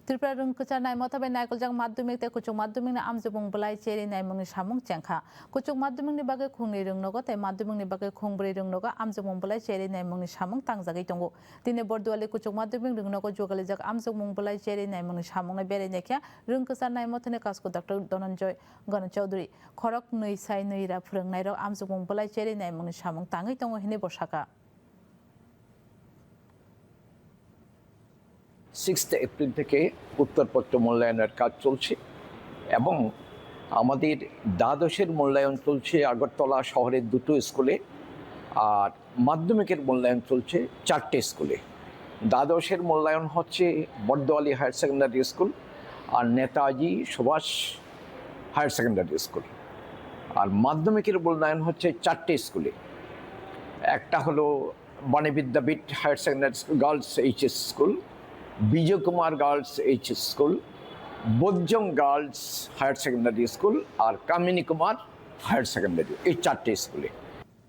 ত্রিপুরা রুংকুচার নাইমথাবে নাইকলজাং মাধ্যমিক তে কুচুক মাধ্যমিকনি আমজুবং বলাই চেরি নাইমংনি সামুং চেংখা কুচুক মাধ্যমিকনি বাগে খুংনি রুংনগো তাই মাধ্যমিকনি বাগে খুংব্रै রুংনগো আমজুবং বলাই চেরি নাইমংনি সামুং তাংজাগै tongo দিনে বরদুয়ালি কুচুক মাধ্যমিক রুংনগো জগালিজাক আমজুবং বলাই চেরি নাইমংনি সামুংনি বেরাইনাইখিয়া রুংকুচার নাইমথানি কাসকো ডক্টর ধনঞ্জয় গণচৌধুরী খরক নৈ সাই নৈরা फोरोंनायरok আমজুবং বলাই চেরি নাইমংনি সামুং তাङै tongo hini বসাকা 6 এপ্রিল থেকে উত্তরপত্র মূল্যায়নের কাজ চলছে এবং আমাদের দ্বাদশের মূল্যায়ন চলছে আগরতলা শহরের 2টো স্কুলে আর মাধ্যমিকের মূল্যায়ন চলছে 4টে স্কুলে। দ্বাদশের মূল্যায়ন হচ্ছে বরদোয়ালি হায়ার সেকেন্ডারি স্কুল আর Netaji Subhash higher secondary school, আর মাধ্যমিকের মূল্যায়ন হচ্ছে 4টে স্কুলে। একটা হলো Bani Vidyapith higher secondary school girls HS school, Bijoy Kumar girls HS school, Bojjang girls higher secondary school আর কামিনী কুমার হায়ার সেকেন্ডারি, এই 4টে স্কুলে।